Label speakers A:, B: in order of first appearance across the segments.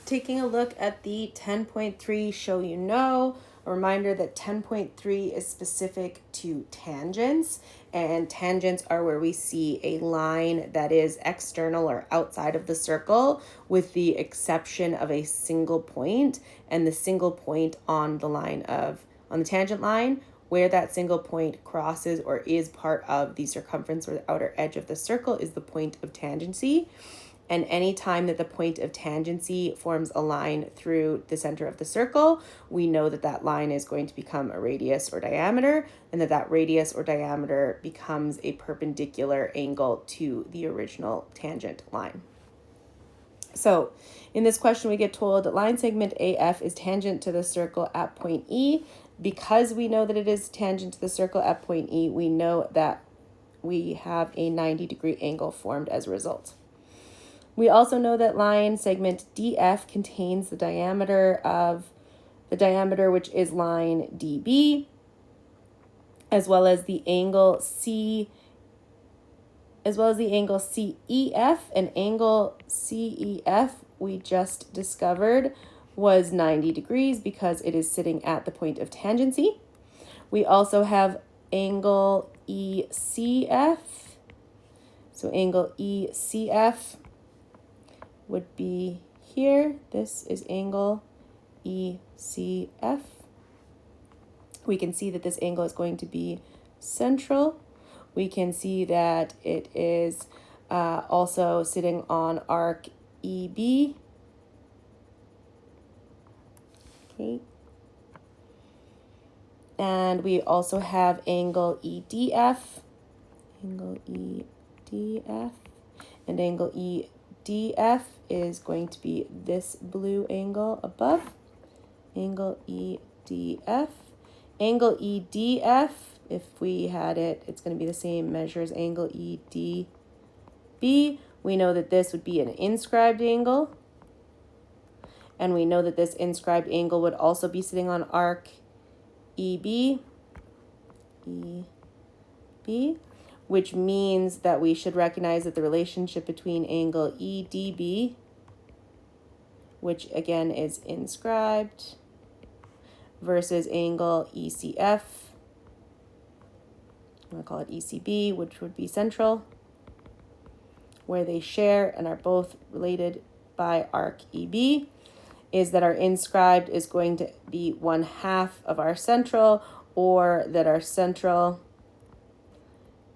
A: Taking a look at the 10.3 show you know, a reminder that 10.3 is specific to tangents, and tangents are where we see a line that is external or outside of the circle with the exception of a single point, and the single point on the tangent line where that single point crosses or is part of the circumference or the outer edge of the circle is the point of tangency. And any time that the point of tangency forms a line through the center of the circle, we know that that line is going to become a radius or diameter, and that radius or diameter becomes a perpendicular angle to the original tangent line. So in this question, we get told that line segment AF is tangent to the circle at point E. Because we know that it is tangent to the circle at point E, we know that we have a 90-degree angle formed as a result. We also know that line segment DF contains the diameter which is line DB, as well as the angle CEF, and angle CEF we just discovered was 90 degrees because it is sitting at the point of tangency. We also have angle ECF. So angle ECF would be here. This is angle ECF. We can see that this angle is going to be central. We can see that it is also sitting on arc EB. Okay. And we also have angle EDF, and angle EDF is going to be this blue angle above, angle EDF. Angle EDF, if we had it, it's going to be the same measure as angle EDB. We know that this would be an inscribed angle, and we know that this inscribed angle would also be sitting on arc EB, which means that we should recognize that the relationship between angle EDB, which again is inscribed, versus angle ECF, I'm going to call it ECB, which would be central, where they share and are both related by arc EB, is that our inscribed is going to be 1/2 of our central, or that our central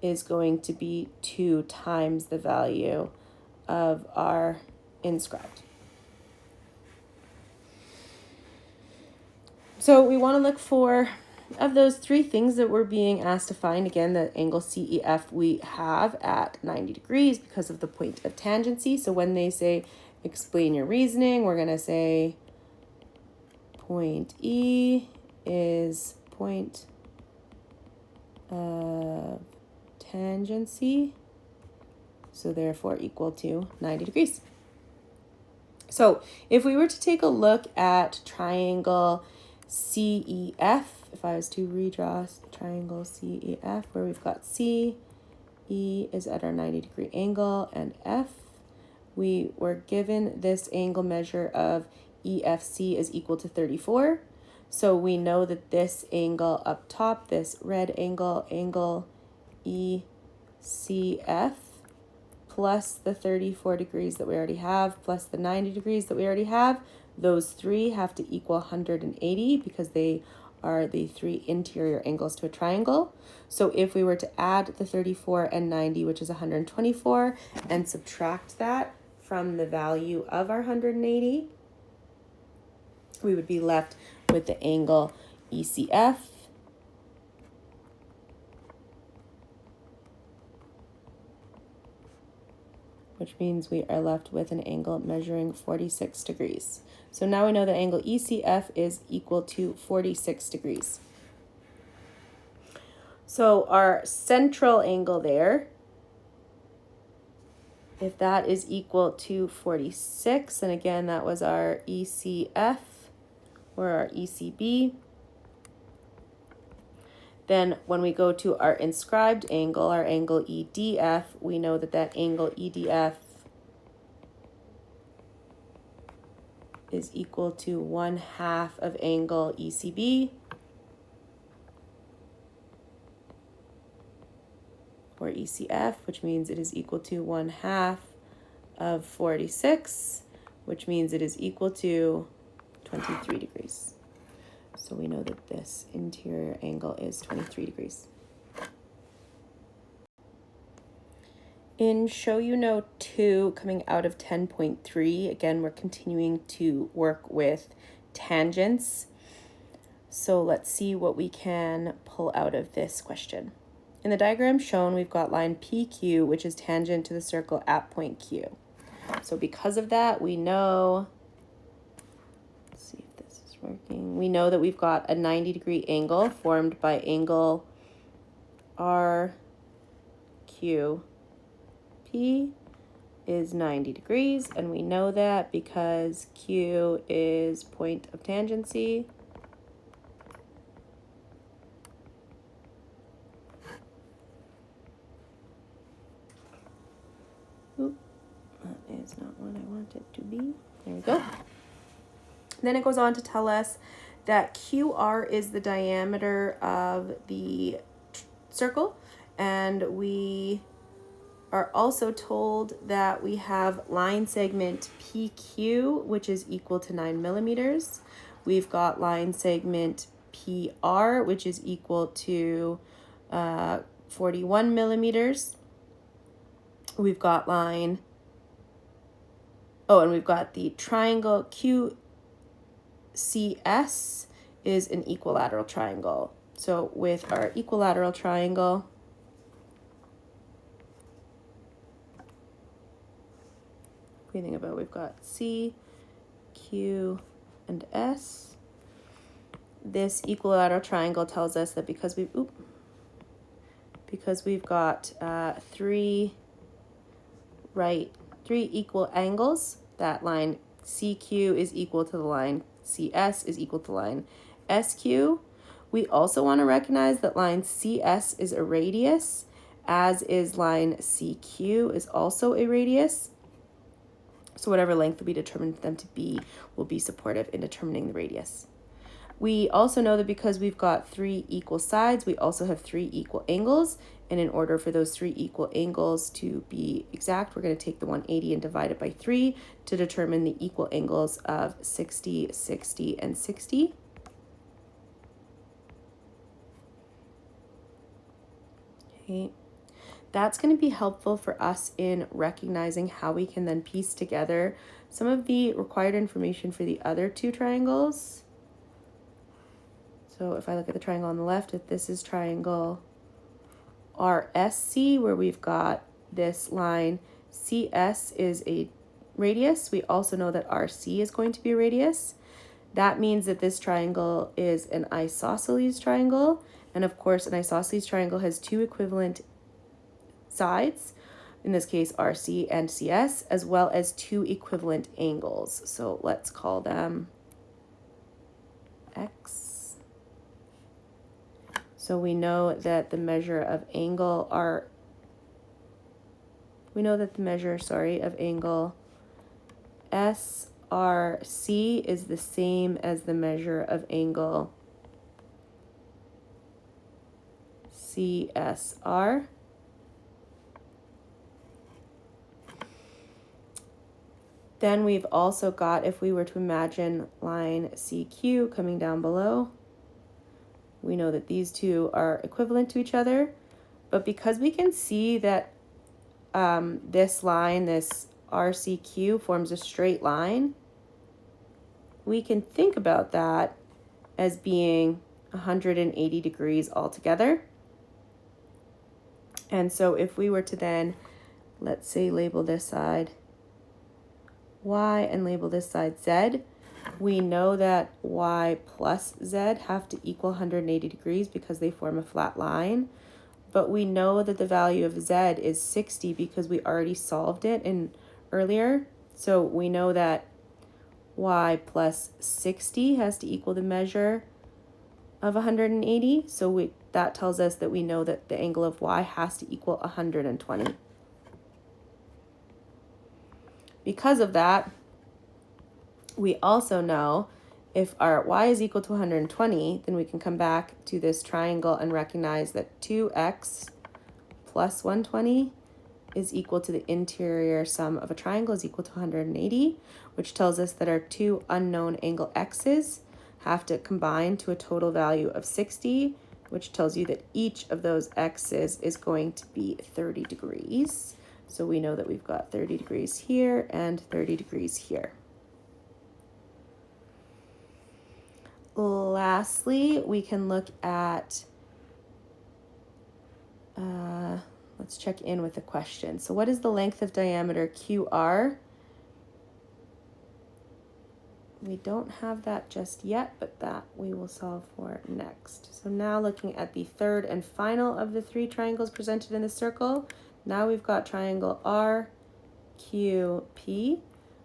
A: is going to be 2 times the value of our inscribed. So we want to look for, of those 3 things that we're being asked to find, again, the angle CEF we have at 90 degrees because of the point of tangency. So when they say, explain your reasoning, we're going to say point E is point of tangency, so therefore equal to 90 degrees. So if we were to take a look at triangle CEF, if I was to redraw triangle CEF, where we've got C, E is at our 90-degree angle, and F, we were given this angle measure of EFC is equal to 34. So we know that this angle up top, this red angle, angle ECF, plus the 34 degrees that we already have, plus the 90 degrees that we already have, those 3 have to equal 180 because they are the 3 interior angles to a triangle. So if we were to add the 34 and 90, which is 124, and subtract that from the value of our 180, we would be left with the angle ECF, which means we are left with an angle measuring 46 degrees. So now we know that angle ECF is equal to 46 degrees. So our central angle there, if that is equal to 46, and again, that was our ECF or our ECB, then when we go to our inscribed angle, our angle EDF, we know that that angle EDF is equal to 1/2 of angle ECB, or ECF, which means it is equal to 1/2 of 46, which means it is equal to 23 degrees. So we know that this interior angle is 23 degrees. In Show You Know 2, coming out of 10.3, again, we're continuing to work with tangents. So let's see what we can pull out of this question. In the diagram shown, we've got line PQ, which is tangent to the circle at point Q. So because of that, we know, let's see if this is working. We know that we've got a 90-degree angle formed by angle RQ. P is 90 degrees, and we know that because Q is point of tangency. Oop, that is not what I want it to be. There we go. Then it goes on to tell us that QR is the diameter of the circle, and we are also told that we have line segment PQ, which is equal to 9 millimeters. We've got line segment PR, which is equal to 41 millimeters. We've got and we've got the triangle QCS is an equilateral triangle. So with our equilateral triangle, we think about, we've got C, Q, and S. This equilateral triangle tells us that because we've got three equal angles, that line CQ is equal to the line CS is equal to line SQ. We also want to recognize that line CS is a radius, as is line CQ is also a radius. So whatever length we determine them to be will be supportive in determining the radius. We also know that because we've got 3 equal sides, we also have 3 equal angles. And in order for those 3 equal angles to be exact, we're going to take the 180 and divide it by 3 to determine the equal angles of 60, 60, and 60. Okay. That's going to be helpful for us in recognizing how we can then piece together some of the required information for the other 2 triangles. So if I look at the triangle on the left, if this is triangle RSC, where we've got this line CS is a radius, we also know that RC is going to be a radius. That means that this triangle is an isosceles triangle. And of course, an isosceles triangle has 2 equivalent sides, in this case RC and CS, as well as 2 equivalent angles. So let's call them X. So we know that the measure of angle of angle SRC is the same as the measure of angle CSR. Then we've also got, if we were to imagine line CQ coming down below, we know that these 2 are equivalent to each other. But because we can see that this line, this RCQ, forms a straight line, we can think about that as being 180 degrees altogether. And so if we were to then, let's say, label this side Y and label this side Z, we know that Y plus Z have to equal 180 degrees because they form a flat line. But we know that the value of Z is 60 because we already solved it earlier. So we know that Y plus 60 has to equal the measure of 180. So that tells us that we know that the angle of Y has to equal 120. Because of that, We also know if our y is equal to 120, then we can come back to this triangle and recognize that 2x plus 120 is equal to the interior sum of a triangle is equal to 180, which tells us that our two unknown angle x's have to combine to a total value of 60, which tells you that each of those x's is going to be 30 degrees. So we know that we've got 30 degrees here and 30 degrees here. Lastly, we can look at, let's check in with the question. So what is the length of diameter QR? We don't have that just yet, but that we will solve for next. So now looking at the third and final of the three triangles presented in the circle, now we've got triangle RQP.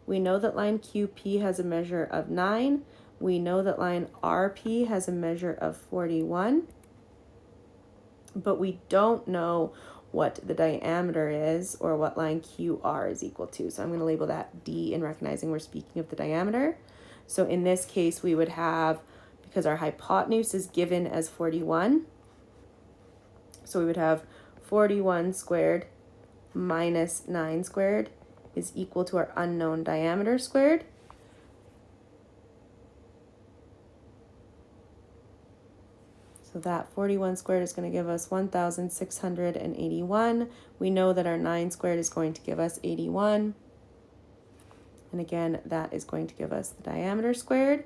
A: We know that line QP has a measure of 9. We know that line RP has a measure of 41, but we don't know what the diameter is or what line QR is equal to. So I'm going to label that D in recognizing we're speaking of the diameter. So in this case, we would have, because our hypotenuse is given as 41, so we would have 41 squared minus 9 squared is equal to our unknown diameter squared. So that 41 squared is going to give us 1,681. We know that our 9 squared is going to give us 81. And again, that is going to give us the diameter squared,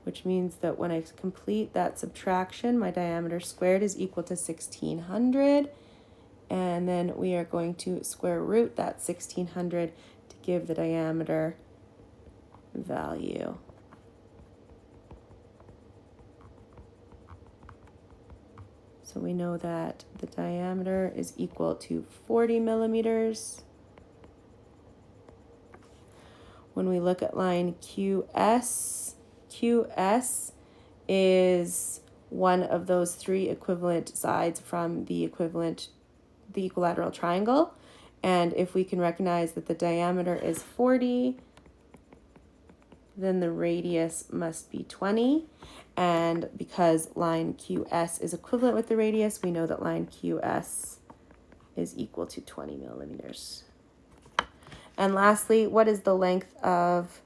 A: which means that when I complete that subtraction, my diameter squared is equal to 1,600. And then we are going to square root that 1,600 to give the diameter value. So we know that the diameter is equal to 40 millimeters. When we look at line QS, QS is one of those three equivalent sides from the equilateral triangle. And if we can recognize that the diameter is 40, then the radius must be 20. And because line QS is equivalent with the radius, we know that line QS is equal to 20 millimeters. And lastly, what is the length of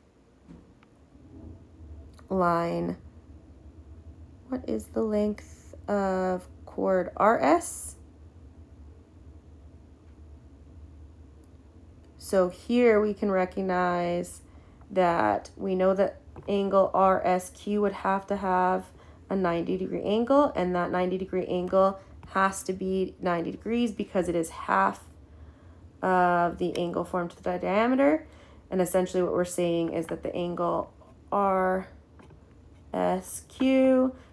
A: line? What is the length of chord RS? So here we can recognize that we know that angle RSQ would have to have a 90-degree angle, and that 90-degree angle has to be 90 degrees because it is half of the angle formed to the diameter. And essentially what we're saying is that the angle RSQ,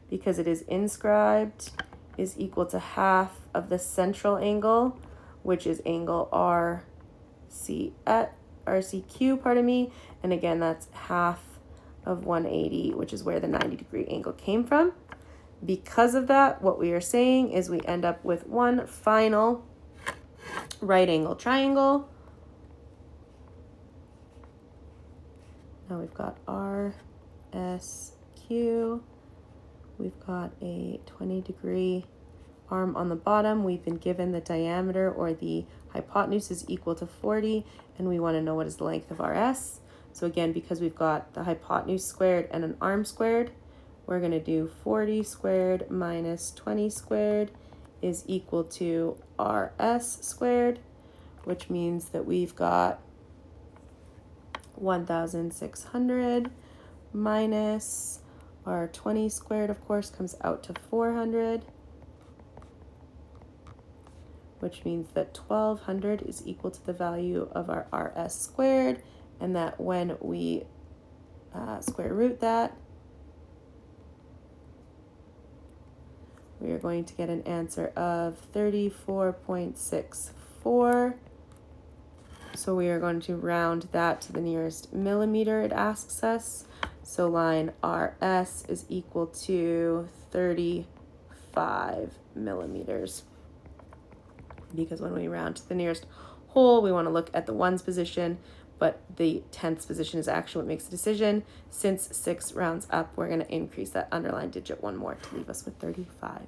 A: because it is inscribed, is equal to half of the central angle, which is angle RCQ, pardon me. And again, that's half of 180, which is where the 90-degree angle came from. Because of that, what we are saying is we end up with one final right angle triangle. Now we've got RSQ. We've got a 20-degree arm on the bottom. We've been given the diameter, or the hypotenuse, is equal to 40, and we want to know what is the length of RS. So again, because we've got the hypotenuse squared and an arm squared, we're going to do 40 squared minus 20 squared is equal to RS squared, which means that we've got 1,600 minus our 20 squared, of course, comes out to 400, which means that 1,200 is equal to the value of our RS squared, and that when we square root that, we are going to get an answer of 34.64. So we are going to round that to the nearest millimeter, it asks us. So line RS is equal to 35 millimeters. Because when we round to the nearest whole, we want to look at the ones position, but the 10th position is actually what makes the decision. Since 6 rounds up, we're going to increase that underlying digit one more to leave us with 35.